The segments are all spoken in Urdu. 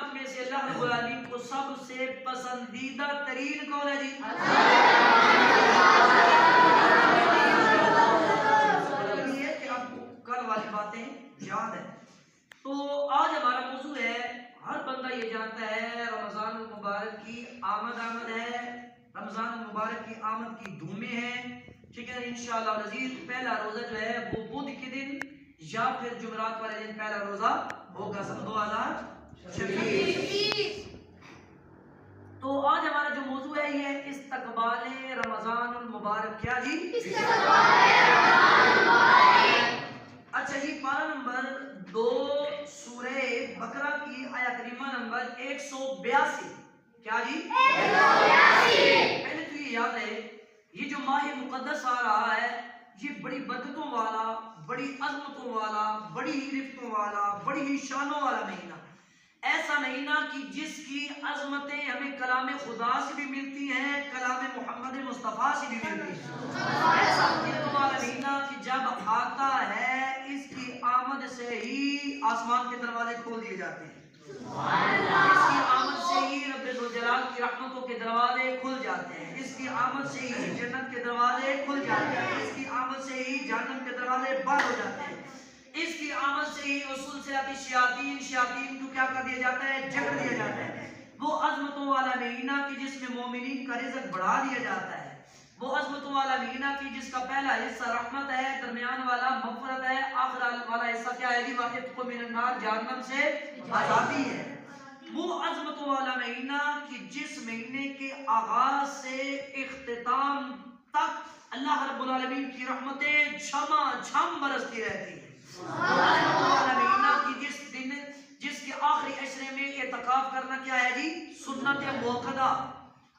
موجودات میں سے اللہ رب العالمین کو سب سے پسندیدہ ترین کون ہے جی؟ یہ کہ آپ کو کل والی باتیں یاد ہیں. تو آج ہمارا موضوع ہے، ہر بندہ یہ جانتا ہے رمضان المبارک کی آمد ہے، رمضان المبارک کی آمد کی دھومیں ہیں. ٹھیک ہے انشاءاللہ العزیز. پہلا روزہ جو ہے وہ بدھ کے دن یا پھر جمعرات والے دن پہلا روزہ ہوگا سن 2026. تو آج ہمارا جو موضوع ہے یہ ہے استقبال رمضان المبارک. کیا جی؟ اچھا جی، پارہ نمبر 2 سورہ بقرہ کی آیہ کریمہ نمبر 182. کیا جی؟ 182. پہلے تو یہ یاد ہے یہ جو ماہ مقدس آ رہا ہے یہ بڑی برکتوں والا، بڑی عظمتوں والا، بڑی ہی رفتوں والا، بڑی ہی شانوں والا مہینہ، ایسا مہینہ کہ جس کی عظمتیں ہمیں کلام خدا سے بھی ملتی ہیں، کلام محمد مصطفیٰ سے بھی ملتی ہیں. ایسا والا مہینہ کہ جب آتا ہے اس کی آمد سے ہی آسمان کے دروازے کھول دیے جاتے ہیں. اس کی آمد سے ہی رب ذوالجلال کی رحمتوں کے دروازے کھل جاتے ہیں. اس کی آمد سے ہی جنت کے دروازے کھل جاتے ہیں. اس کی آمد سے ہی جہنم کے دروازے بند ہو جاتے ہیں. اس کی آمد سے ہی اصول سے شیاطین کو کیا کر دیا جاتا ہے؟ جکڑ دیا جاتا ہے. وہ عظمتوں والا مہینہ کہ جس میں مومنین کا رزق بڑھا دیا جاتا ہے. وہ عظمتوں والا مہینہ کی جس کا پہلا حصہ رحمت ہے، درمیان والا مغفرت ہے، آخر والا حصہ کیا ہے جی؟ وَعِتْقٌ مِّنَ النَّارِ، جہنم سے آزادی ہے. وہ عظمتوں والا مہینہ کہ جس مہینے کے آغاز سے اختتام تک اللہ رب العالمین کی رحمتیں چھما چھم برستی رہتی ہیں. وہ عظمتوں والا مہینہ کہ جس کے آخری عشرے میں اعتکاف کرنا کیا ہے جی؟ سنت موقدہ.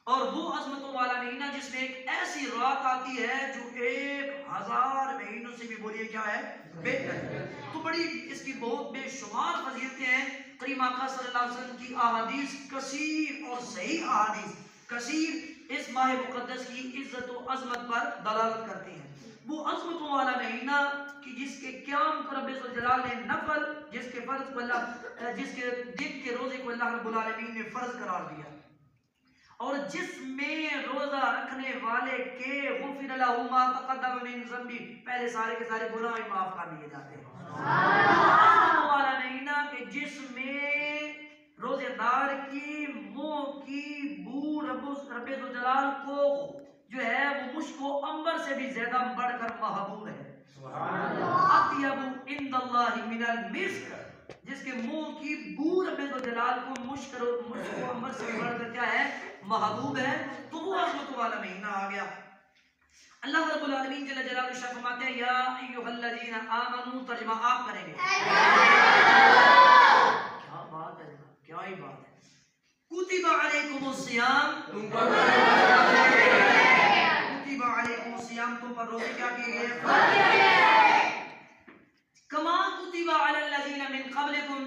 اور وہ عظمتوں والا مہینہ جس میں ایک ایسی رات آتی ہے جو 1000 مہینوں سے بھی بولیے کیا ہے؟ بہتر ہے. تو بڑی اس کی بہت بے شمار فضیلتیں ہیں. کریم آقا صلی اللہ علیہ وسلم کی احادیث کثیر اور صحیح احادیث کثیر اس ماہ مقدس کی عزت و عظمت پر دلالت کرتی ہیں. وہ عظمتوں والا مہینہ کہ جس کے قیام کو رب ذوالجلال نے نفل، جس کے فرض کو جس کے دن کے روزے کو اللہ رب العالمین نے فرض قرار دیا، اور جس میں روزہ رکھنے والے کے غفر لہ ما تقدم من ذنبہ، پہلے سارے کے سارے گناہ معاف کر دیے جاتے ہیں. عظمتوں والا مہینہ کہ جس میں روزے دار کی منہ کی بو رب ذوالجلال کو جو ہے وہ مشک و عنبر سے بھی زیادہ بڑھ کر محبوب ہے. اطیب عند اللہ من المسک، جس کے منہ کی بو رب ذوالجلال کو مشک و عنبر سے بڑھ کر کیا ہے؟ محبوب ہے. تو وہ عظمت والا مہینہ آ گیا. اللہ رب العالمین جل جلالہ شاہ فرماتے ہیں یا ایھا الذین آمنوا، ترجمہ آپ کریں گے. کیا بات ہے، کیا ہی بات ہے. کتب علیکم الصیام، کتب علیکم الصیام، تم پر روزے کیا کیے گئے؟ کما کتب علی الذین من قبلکم،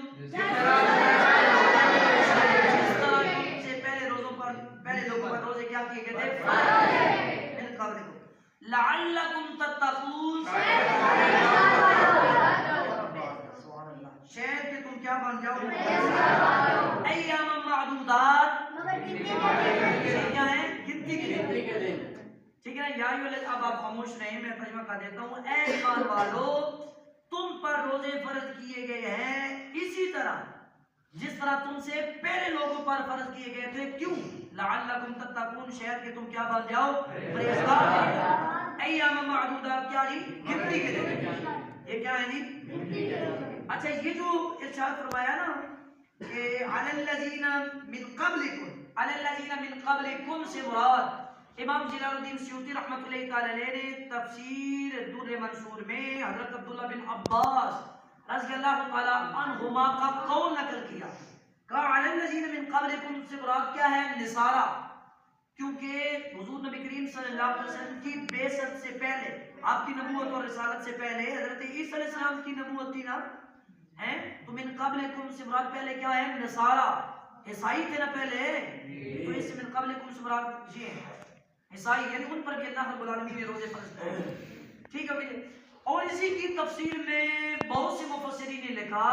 پہلے لوگوں پر روزے کیا کیے گئے تھے؟ من قبلکم لعلکم تتقون، شاید کہ تم کیا بن جاؤ؟ ایام معدودات، کیا ہے؟ گنتی کے دن. ٹھیک ہے نا. اب آپ خاموش رہیں، میں ترجمہ کر دیتا ہوں. اے ایمان والو، تم پر روزے فرض کیے گئے ہیں اسی طرح جس طرح تم سے پہلے لوگوں پر فرض کیے گئے تھے. کیوں؟ لعلکم تتقون، شاید کہ تم کیا بن جاؤ؟ پرہیزگار. ایام معدودات کیا جی؟ گنتی کے دن. یہ کیا ہے جی؟ اچھا، یہ جو ارشاد فرمایا نا کہ علی الذین من قبلکم، علی الذین من قبلکم سے مراد امام جلال الدین سیوطی رحمۃ اللہ تعالی علیہ نے تفسیر در منصور میں حضرت عبداللہ بن عباس رضی اللہ تعالی عنہما کا قول نقل کیا. کہا علی الذین من قبلکم سے مراد کیا ہے؟ نصارہ. کیونکہ حضور نبی کریم صلی اللہ علیہ وسلم کی بعثت سے پہلے، آپ کی نبوت اور رسالت سے پہلے حضرت عیسیٰ علیہ السلام کی نبوت تھی نا، ہے تو من قبلکم سے مراد پہلے کیا ہے؟ نصارہ. عیسائی تھے نا پہلے، تو اس سے من قبلکم سے مراد یہ ہے عیسائی، یعنی ان پر بھی اللہ رب العالمین نے روزے فرض کیے. ٹھیک ہے. اور اسی کی تفسیر میں بہت سے مفسرین نے لکھا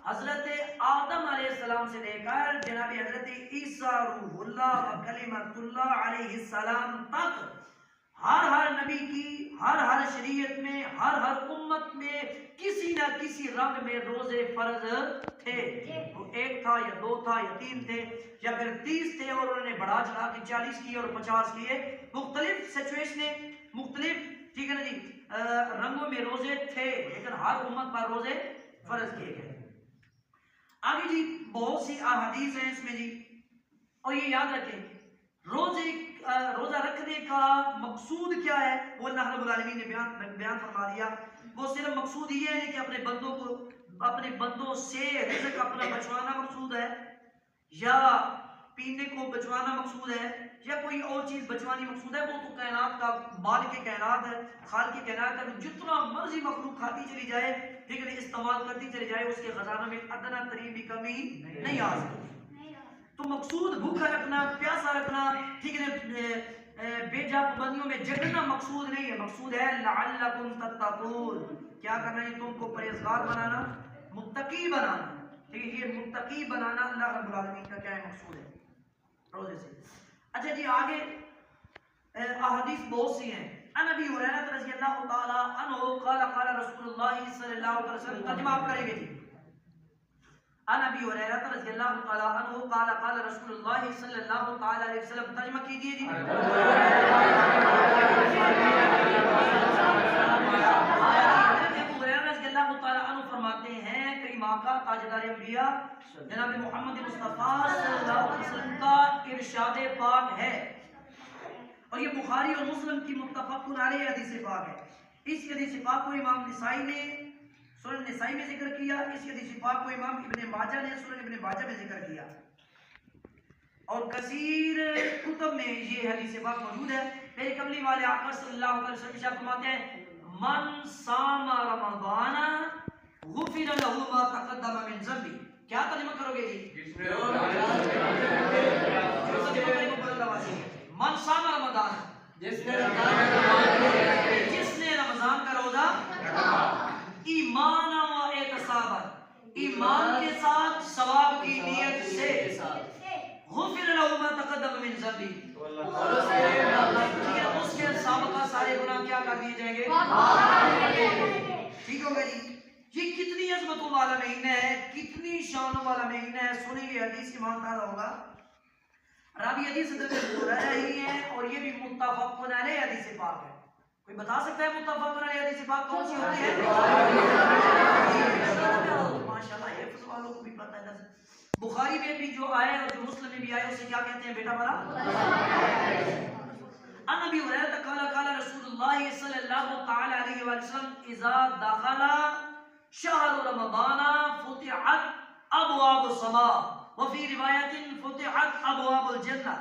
حضرت آدم علیہ السلام سے لے کر جناب حضرت عیسیٰ روح اللہ و کلمۃ اللہ علیہ السلام تک ہر نبی کی ہر شریعت میں ہر امت میں کسی نہ کسی رنگ میں روزے فرض تھے. وہ ایک تھا یا دو تھا یا تین تھے یا پھر 30 تھے اور انہوں نے بڑھا چڑھا کے 40 کیے اور 50 کیے. مختلف سچویشنیں مختلف ٹھیک ہے نا جی رنگوں میں روزے تھے لیکن ہر امت پر روزے فرض کیے گئے. آگے جی بہت سی احادیث ہیں اس میں جی اور یہ یاد رکھیں روزہ رکھنے کا مقصود کیا ہے وہ اللہ رب العالمین نے بیان فرما دیا. وہ صرف مقصود یہ ہے کہ اپنے بندوں سے رزق اپنا بچوانا مقصود ہے یا پینے کو بچوانا مقصود ہے یا کوئی اور چیز بچوانی مقصود ہے. وہ تو کائنات کا مالک کائنات ہے خالق کائنات ہے. جتنا مرضی مخلوق کھاتی چلی جائے لیکن استعمال کرتی چلی جائے اس کے خزانہ میں ادنا ترین بھی کمی نہیں آ سکتی. تو مقصود بھوکا رکھنا پیاسا رکھنا ٹھیک ہے بے جا پابندیوں میں جگنا مقصود نہیں ہے. مقصود ہے لعلکم تتقون کیا کرنا ہے تم کو پرہیزگار بنانا متقی بنانا. ٹھیک ہے یہ متقی بنانا اللہ رب العالمین کا کیا ہے مقصود ہے روزے سے. اچھا جی آگے احادیث بہت سی ہیں. عن ابی ہریرہ رضی اللہ تعالی عنہ قال قال رسول اللہ صلی اللہ علیہ وسلم. ترجمہ آپ کریں گے جی. عن ابی ہریرہ رضی اللہ تعالی عنہ قال قال رسول اللہ صلی اللہ تعالی علیہ وسلم. ترجمہ کیجئے جی. فرماتے ہیں کریم آقا تاجدار انبیاء جناب محمد مصطفیٰ صلی اللہ علیہ وسلم کا ارشاد پاک ہے اور یہ بخاری اور مسلم کی متفق علیہ حدیث پاک ہے. اس حدیث پاک کو امام نسائی نے سنن نسائی میں ذکر کیا. اس حدیث پاک کو امام ابن ماجہ نے سنن ابن ماجہ میں ذکر کیا اور کثیر کتب میں یہ حدیث پاک موجود ہے. میرے کملی والے آقا صلی اللہ علیہ وسلم ارشاد فرماتے ہیں من صام رمضان غفر له ما تقدم من ذنبه. کیا ترجمہ کرو گے جی؟ من صام رمضان جس نے رمضان کا روزہ ایمان و احتسابا ایمان کے ساتھ ثواب کی نیت سے غفر له ما تقدم من ذنبه اس کے سابقہ سارے گناہ کیا کر دیے جائیں گے. ٹھیک ہوگا جی. یہ کتنی عظمتوں والا مہینہ ہے کتنی شانوں والا مہینہ ہے. سنیں گے حدیث ایمان تعالی ہوگا. راوی حدیث حضرت ہریرہ ہی ہے اور یہ بھی متفق علیہ حدیث پاک ہے. کوئی بتا سکتا ہے متفق علیہ حدیث پاک کون سی ہوتی ہے؟ ماشاءاللہ حفظ والوں کو بھی پتہ ہے. بخاری میں بھی جو آئے اور جو مسلم میں بھی آئے اسے کیا کہتے ہیں بیٹا بڑا؟ ان ابی ہریرہ قال قال رسول اللہ صلی اللہ تعالی علیہ وسلم اذا دخل شهر رمضان فتحت ابواب السماء وفي رواية فتحت ابواب الجنة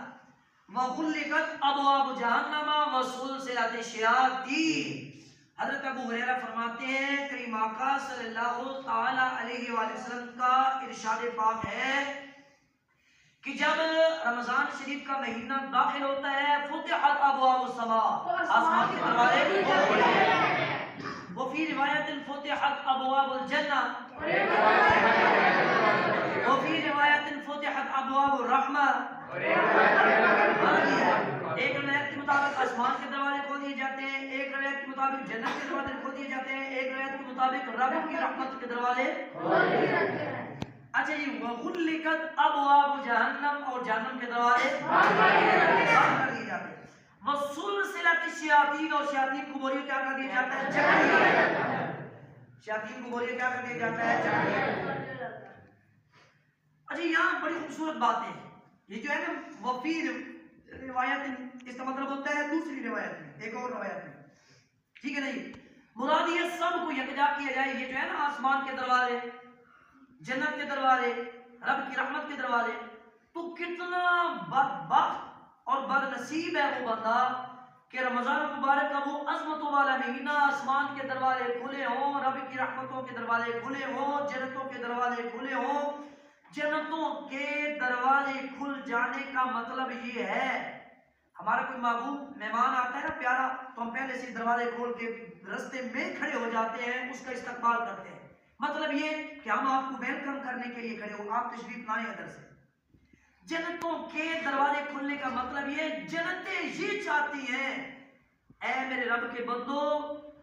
وغلقت ابواب جہنم وسلسلة الشياطين. حضرت ابو ہریرہ فرماتے ہیں کریم آقا صلی اللہ تعالی علیہ وسلم کا ارشاد پاک ہے کہ جب رمضان شریف کا مہینہ داخل ہوتا ہے فتحت ابواب السماء آسمان کے دروازے وفي روایت فتحت ابواب الجنہ وفي روایت فتحت ابواب الرحمہ. ایک روایت کے مطابق آسمان کے دروازے کھول دیے جاتے ہیں ایک روایت کے مطابق جنت کے دروازے کھول دیے جاتے ہیں ایک روایت کے مطابق رب کی رحمت کے دروازے کھول دیے جاتے ہیں. اچھا جی وغلقت ابواب جہنم اور جہنم کے دروازے بند کر دیے جاتے ہیں. وسلسلۃ الشیاطین اور شیاطین کو بوریے کیا کر دیا جاتا ہے جکڑ دیا جاتا ہے. شیاطین کو بوریے کیا کر دیا جاتا ہے جکڑ دیا جاتا ہے. اچھا یہاں بڑی خوبصورت بات ہے یہ جو ہے نا وفی روایت اس کا مطلب ہوتا ہے دوسری روایت میں ایک اور روایت میں. ٹھیک ہے نہیں مراد یہ سب کو یکجا کیا جائے. یہ جو ہے نا آسمان کے دروازے جنت کے دروازے رب کی رحمت کے دروازے تو کتنا بدبخت اور بد نصیب ہے وہ بندہ کہ رمضان مبارک کا وہ عظمتوں والا مہینہ آسمان کے دروازے کھلے ہوں رب کی رحمتوں کے دروازے کھلے ہوں جنتوں کے دروازے کھلے ہوں. جنتوں کے دروازے کھل جانے کا مطلب یہ ہے ہمارا کوئی محبوب مہمان آتا ہے نا پیارا تو ہم پہلے سے دروازے کھول کے رستے میں کھڑے ہو جاتے ہیں اس کا استقبال کرتے ہیں. مطلب یہ کہ ہم آپ کو ویلکم کرنے کے لیے کھڑے ہو، آپ تشریف لائیں ادھر سے۔ جنتوں کے دروازے کھلنے کا مطلب یہ جنتیں یہ چاہتی ہیں اے میرے رب کے بندو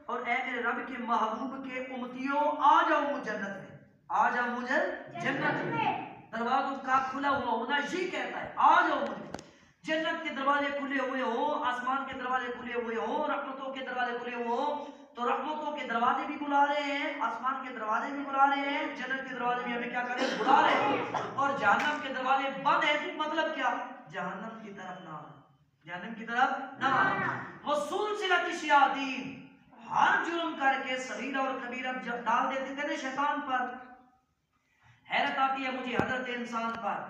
اور اے میرے رب کے محبوب کے امتیوں، آ جاؤ مجھ جنت میں، آ جاؤ مجھے جنت میں۔ دروازوں کا کھلا ہوا ہونا یہ کہتا ہے آ جاؤ مجھے جنت کے دروازے کھلے ہوئے ہو، آسمان کے دروازے کھلے ہوئے ہو، رحمتوں کے دروازے کھلے ہوئے ہو، تو رحمتوں کے دروازے بھی بلا رہے ہیں، آسمان کے دروازے بھی بلا رہے ہیں، جنت کے دروازے بھی ہمیں کیا کریں بلا رہے ہیں، اور جہنم کے دروازے بند ہیں۔ مطلب کیا؟ جہنم کی طرف نہ آنا، جہنم کی طرف نہ آنا۔ وسلسلۃ الشیاطین، ہر جرم کر کے صغیرہ اور کبیرہ ڈال دیتے تھے نا شیطان پر۔ حیرت آتی ہے مجھے حضرت انسان پر،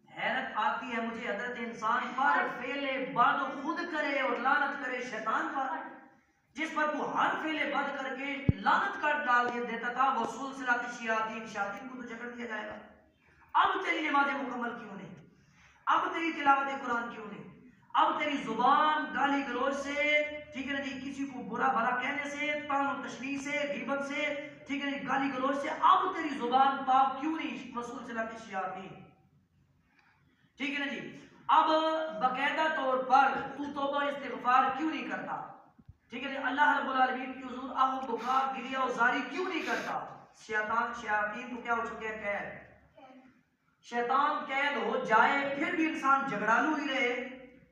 حیرت آتی ہے مجھے حضرت انسان پر، فعل بد خود کرے اور لعنت کرے شیطان پر، جس پر تو ہر فعل بد کر کے لعنت کر ڈال دیتا تھا۔ وسلسلۃ الشیاطین، شیاطین کو تو جکڑ دیا جائے گا۔ اب تیری نمازیں مکمل کیوں نہیں؟ اب تیری تلاوت قرآن کیوں نہیں؟ اب تیری زبان گالی گلوچ سے، ٹھیک ہے نا جی، کسی کو برا بھلا کہنے سے، طعن و تشنیع سے، غیبت سے، ٹھیک ہے نا، گالی گلوچ سے، اب تیری زبان پاک کیوں نہیں؟ وسلسلۃ الشیاطین، ٹھیک ہے نا جی۔ اب باقاعدہ طور پر تو توبہ استغفار کیوں نہیں کرتا؟ ٹھیک ہے جی، اللہ رب العالمین کی حضور آہ و بکا گریہ و زاری کیوں نہیں کرتا؟ شیاطین تو کیا ہو چکے ہیں قید، شیطان قید ہو جائے پھر بھی انسان جھگڑالو ہی رہے،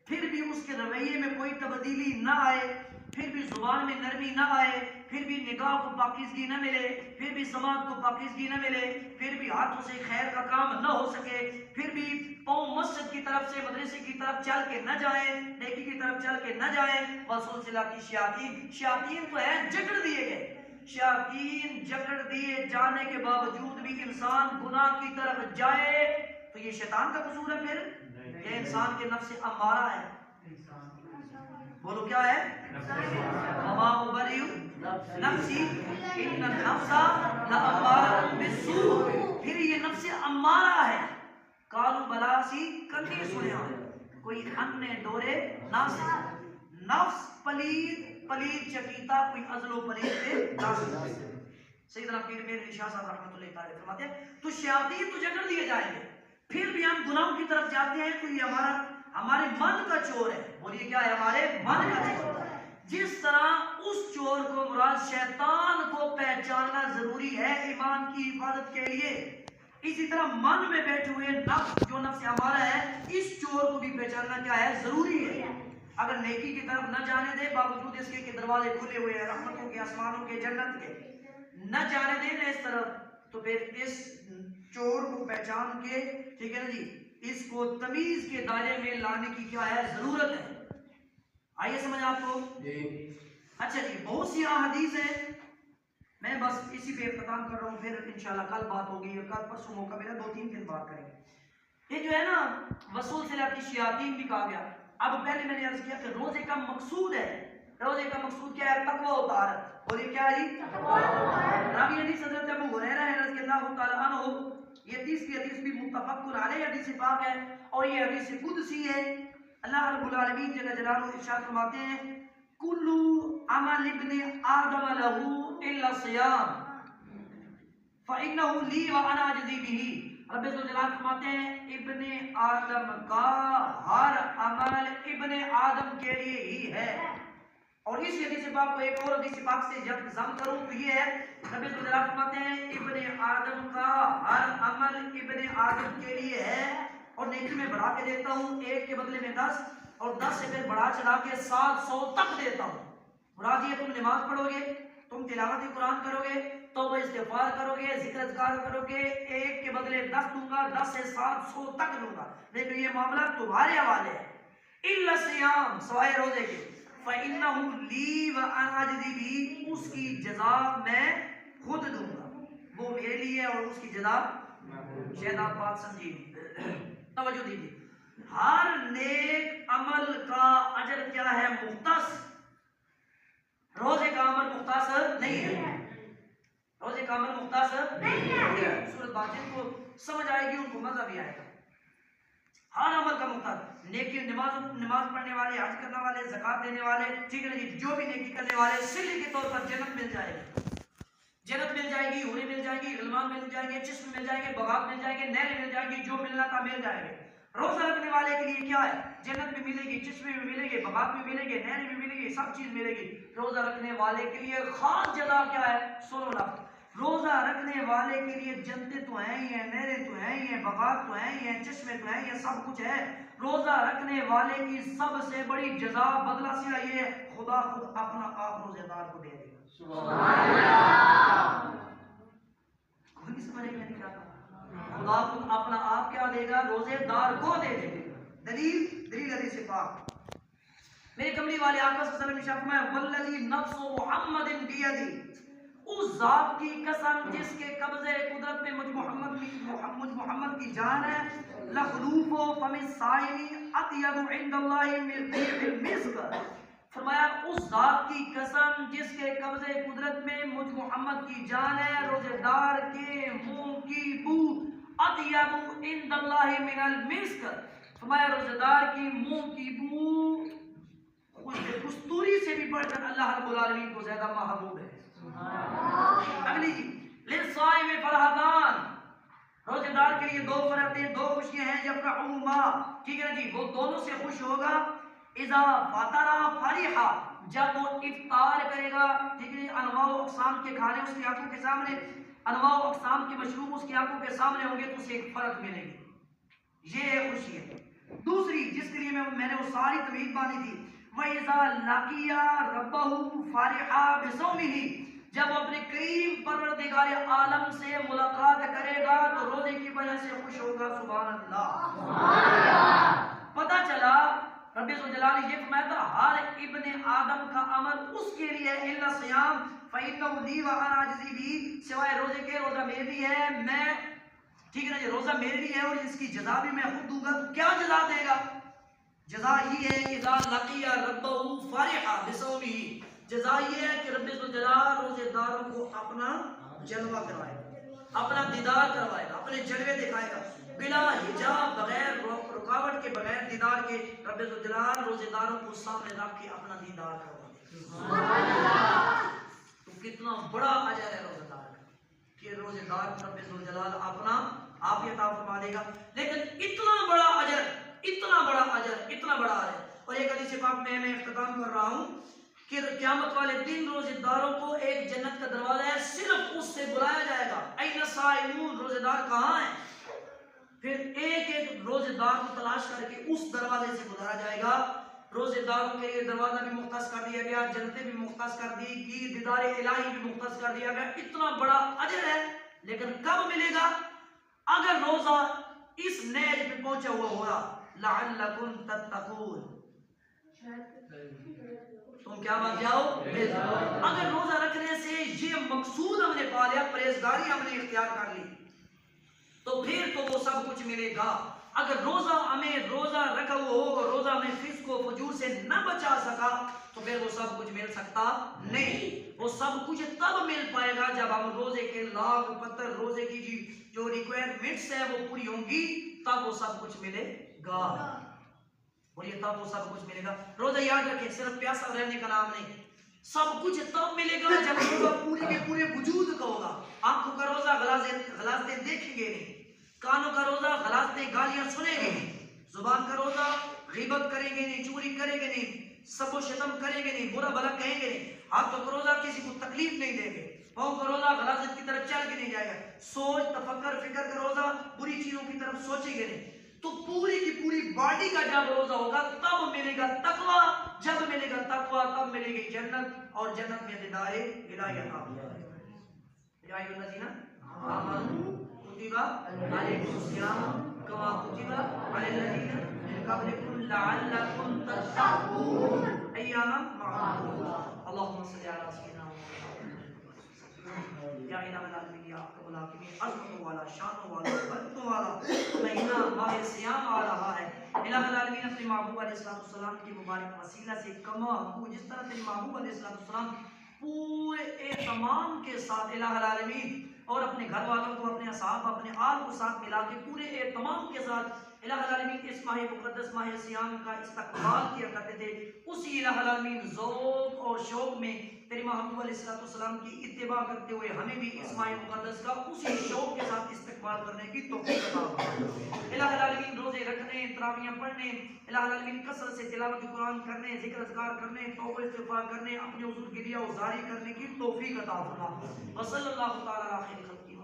پھر بھی اس کے رویے میں کوئی تبدیلی نہ آئے، پھر بھی زبان میں نرمی نہ آئے، پھر بھی نگاہ کو پاکیزگی نہ ملے، پھر بھی سماعت کو پاکیزگی نہ ملے، پھر بھی ہاتھوں سے خیر کا کام نہ ہو سکے، پھر بھی پاؤں مسجد کی طرف سے مدرسے کی طرف چل کے نہ جائیں، نیکی کی طرف چل کے نہ جائیں۔ وسلسلۃ الشیاطین، شیاطین تو ہے جکڑ دیے گئے، شیاطین جکڑ دیے جانے کے باوجود بھی انسان گناہ کی طرف جائے تو یہ شیطان کا قصور ہے پھر؟ یہ انسان کے نفس امارہ ہے۔ بولو کیا ہے؟ وما ابرئ نفسی ان النفس لامارۃ بالسوء، پھر یہ نفس امارہ ہے۔ کالو بلا سی کندی سنیا، کوئی ہم نے ڈورے ناصر، نفس پلید پلید چکیتا، کوئی ازل و پلید پہ ناصر۔ سیدنا پیر میر علی شاہ صاحب رحمۃ اللہ تعالی فرماتے ہیں تو شیاطین تو جکڑ دیے جائیں گے، پھر بھی ہم گناہوں کی طرف جاتے ہیں تو یہ ہمارے من کا چور ہے۔ بولیے کیا ہے؟ ہمارے من کا چور۔ جس طرح اس چور کو مراد شیطان کو پہچاننا ضروری ہے ایمان کی حفاظت کے لیے، اسی طرح من میں بیٹھے ہوئے نفس جو نفس ہمارا ہے، اس چور کو بھی پہچاننا کیا ہے؟ ضروری ہے۔ اگر نیکی کی طرف نہ جانے دے باوجود اس کے کہ دروازے کھلے ہوئے ہیں رحمتوں کے، آسمانوں کے، جنت کے، نہ جانے دے نا اس طرف، تو پھر اس چور کو پہچان کے، ٹھیک ہے نا جی، اس کو تمیز کے دائرے میں لانے کی کیا ہے؟ ضرورت ہے۔ آئیے سمجھ آپ کو؟ اچھا جی، بہت سی احادیث ہیں، میں بس اسی پہ اختتام کر رہا ہوں، پھر انشاءاللہ کل بات ہوگی، کل پرسوں موقع ملا 2-3 دن بات کریں گے۔ یہ جو ہے نا وسلسلۃ الشیاطین بھی کہا گیا۔ اب پہلے میں نے عرض کیا کہ روزے کا مقصود ہے، روزے کا مقصود کیا ہے؟ تقوی و طہارت۔ بولیے کیا ہے جی؟ راوی حدیث حضرت ابو ہریرہ رضی اللہ تعالی عنہ، یہ تیسری حدیث بھی متفق علیہ حدیث پاک ہے اور یہ حدیث قدسی ہے۔ اللہ رب العالمین جل جلالہ ارشاد فرماتے ہیں کل عمل ابن آدم له الا الصیام فإنه لی وانا اجزی بہ۔ رب الجلال فرماتے ہیں ابن آدم کا ہر عمل ابن آدم کے لیے ہی ہے۔ اور اس حدیث پاک کو ایک اور حدیث پاک سے جب ضم کروں تو یہ ہے، نبی صلی اللہ علیہ وسلم فرماتے ہیں ابن آدم کا ہر عمل ابن آدم کے لیے ہے، اور نیکی میں بڑھا کے دیتا ہوں، 1 کے بدلے میں 10، اور 10 سے پھر بڑھا چلا کے 700 تک دیتا ہوں۔ مراد یہ تم نماز پڑھو گے، تم تلاوت قرآن کرو گے، توبہ استغفار کرو گے، ذکر اذکار کرو گے، 1 کے بدلے 10 دوں گا، 10 سے 700 تک دوں گا، لیکن یہ معاملہ تمہارے حوالے ہے۔ الا الصیام، سوائے روزے کے، فَإِنَّهُ لِي وَأَنَا أَجْزِي بِهِ، اس کی جزا میں خود دوں گا، وہ میرے لیے ہے اور اس کی جزا شاید آپ بات سمجھیے، توجہ دیجیے۔ ہر نیک عمل کا اجر کیا ہے؟ مختص۔ روزے کا عمل مختص نہیں ہے، روزے کا عمل مختص نہیں ہے۔ سورۃ باطن کو سمجھ آئے گی، ان کو مزہ بھی آئے گا۔ ہر عمل کا مقتضا، نیکی، نماز پڑھنے والے، حج کرنے والے، زکات دینے والے، ٹھیک ہے جی، جو بھی نیکی کرنے والے صلے کے طور پر جنت مل جائے گی۔ جنت مل جائے گی، حوریں مل جائیں گی، غلمان مل جائیں گے، چشم مل جائیں گے، بغاوت مل جائیں گے، نہریں مل جائیں گی، جو ملنا تھا مل جائے گے۔ روزہ رکھنے والے کے لیے کیا ہے؟ جنت بھی ملے گی، چشمے بھی ملیں گے، بغاوت بھی ملے گی، نہریں بھی ملے گی، سب چیز ملے گی۔ روزہ رکھنے والے کے لیے خاص جزا کیا ہے؟ سنو لفظ، روزہ رکھنے والے کے لیے جنتیں تو ہیں ہی ہیں، نہریں تو ہیں ہی ہیں، بغاوت تو ہیں ہی ہیں، چشمے تو ہیں ہی ہیں، سب کچھ ہے۔ روزہ رکھنے والے کی سب سے بڑی جزا بدلہ سیا یہ ہے، خدا خود اپنا آپ روزے دار کو دے دے گا۔ سبحان اللہ۔ کوئی سمجھ میں نہیں آتا؟ خدا خود اپنا آپ کیا دے گا؟ روزے دار کو دے دے گا۔ دلیل حدیث پاک، میرے کملی والے آقا صلی اللہ علیہ وسلم نے فرمایا والذی نفس محمد بیدی، اس ذات کی قسم جس کے قبضے قدرت میں مجھ محمد کی جان ہے، لخلوف فم الصائم اطیب عند اللہ من ريح المسک، فرمایا اس ذات کی قسم جس کے قبضے قدرت میں مجھ محمد کی جان ہے، روزے دار کے منہ کی بو اطیب عند اللہ من المسک، فرمایا روزے دار کی منہ کی بو کستوری سے بھی بڑھ کر اللہ رب العالمین کو زیادہ محبوب ہے۔ اگلی جی، للصائم فرحتان، روزے دار کے لیے دو فرحتیں، دو خوشیاں ہیں، یفرحہما، ٹھیک ہے جی، وہ دونوں سے خوش ہوگا، اذا فطر فرحا، جب وہ افطار کرے گا، ٹھیک ہے، انواع و اقسام کے کھانے اس کی آنکھوں کے سامنے، انواع و اقسام کے مشروب اس کی آنکھوں کے سامنے ہوں گے تو اسے ایک فرق ملے گی، یہ ایک خوشی ہے۔ دوسری جس کے لیے میں نے وہ ساری تمہید باندھی تھی، وَإِذَا لَقِيَ رَبَّهُ فَرِحَ بِصَوْمِهِ، جب وہ اپنے کریم پروردگار عالم سے ملاقات کرے گا تو روزے کی وجہ سے خوش ہوگا۔ سبحان اللہ۔ پتہ چلا رب ذوالجلال نے یہ فرمایا تھا ہر ابن آدم کا عمل اس کے لیے الا صیام فإنه لي وأنا أجزي به، سوائے روزے کے، روزہ میرے لیے ہے، میں، ٹھیک ہے نا جی، روزہ میرے لیے ہے اور اس کی جزا بھی میں خود دوں گا۔ تو کیا جزا دے گا؟ جزا یہ ہے کہ اذا لقی ربہ فرحا بصومہ، جزا یہ ہے کہ رب ذوالجلال روزے داروں کو اپنا جلوہ کروائے گا، اپنا دیدار کروائے گا، اپنے جلوے دکھائے گا بلا حجاب، بغیر رکاوٹ کے، بغیر دیدار کے، رب ذوالجلال روزے داروں کو سامنے رکھ کے اپنا دیدار کروائے گا۔ تو کتنا بڑا اجر ہے روزے دار کا کہ روزے دار کو رب ذوالجلال اپنا آپ عطا فرما دے گا۔ لیکن اتنا بڑا اجر، اتنا بڑا اجر، اتنا بڑا اجر، اور ایک حدیث پاک میں اختتام کر رہا ہوں کہ قیامت والے دن روزے داروں کو ایک جنت کا دروازہ ہے، صرف اس سے بلایا جائے گا، این الصائمون، روزے دار کہاں ہیں؟ پھر ایک ایک روزے دار کو تلاش کر کے اس دروازے سے بلایا جائے گا۔ روزے داروں کے لیے دروازہ بھی مختص کر دیا گیا، جنتیں بھی مختص کر دی گئی، دیدار الہی بھی مختص کر دیا گیا۔ اتنا بڑا اجر ہے، لیکن کب ملے گا؟ اگر روزہ اس نیج پہ پہنچا ہوا ہوگا، لعلکم تتقون، تم کیا بن جاؤ؟ اگر روزہ رکھنے سے یہ مقصود ہم نے پا لیا، پرہیزگاری ہم نے اختیار کر لی، تو پھر تو وہ سب کچھ ملے گا۔ اگر روزہ ہمیں روزہ رکھا ہوا ہو اور روزہ ہمیں فسق و فجور سے نہ بچا سکا تو پھر وہ سب کچھ مل سکتا نہیں۔ وہ سب کچھ تب مل پائے گا جب ہم روزے کے لاگ پتر، روزے کی جو ریکوائرمنٹس ہیں وہ پوری ہوں گی، تب وہ سب کچھ ملے گا، اور یہ تب وہ سب کچھ ملے گا۔ روزہ یاد رکھیں صرف پیاسا رہنے کا نام نہیں، سب کچھ تب ملے گا جب روزہ پورے کے پورے وجود کا ہوگا۔ آنکھوں کا روزہ غلاظتیں دیکھیں گے نہیں، کانوں کا روزہ غلاظتیں گالیاں سنیں گے نہیں، زبان کا روزہ غیبت کریں گے نہیں، چوری کریں گے نہیں، سب و شتم کریں گے نہیں، برا بھلا کہیں گے نہیں، ہاتھوں کا روزہ کسی کو تکلیف نہیں دیں گے، پاؤں کا روزہ غلاظت کی طرف چل کے نہیں جائے گا، سوچ تفکر فکر کا روزہ بری چیزوں کی طرف سوچیں گے نہیں۔ تو پوری کی پوری باڈی کا جب روزہ ہوگا تب ملے گا تقوی، جب ملے گا تقوی تب ملے گی جنت، اور جنت میں دیدار الہی عطا کیا ہے۔ یا ایھا الذین آمنوا کتب علیکم الصیام کما کتب علی الذین من قبلکم لعلکم تتقون ایاما معدودات۔ اللهم صل علی سیدنا یا الہ العالمین یا اکرم الحاکمین، عظمت والا، شان والا، برکت والا مہینہ ماہ صیام آ رہا ہے۔ الہ العالمین اپنے محبوب علیہ السلام کی مبارک وسیلہ سے کما ہم جس طرح تیرے محبوب علیہ السلام پورے اہتمام کے ساتھ الہ العالمین اور اپنے گھر والوں کو، اپنے اصحاب، اپنے آل کو ساتھ ملا کے پورے اہتمام کے ساتھ الہ العالمین اس ماہ مقدس ماہ صیام کا استقبال کیا کرتے تھے، اسی الہ العالمین ذوق اور شوق میں تیرے تیرے محبوب علیہ السلام کی اتباع کرتے ہوئے ہمیں بھی اس ماہ مقدس کا اسی شوق کے ساتھ استقبال کرنے کی توفیق عطا فرما۔ الہ العالمین روزے رکھنے، تراویح پڑھنے، الہ العالمین کثرت سے تلاوت قرآن کرنے، ذکر اذکار کرنے، توبہ استغفار کرنے، اپنے حضور کی ریا و زاری کرنے کی توفیق عطا فرما۔ وصلی اللہ تعالی علی خیر خلقہ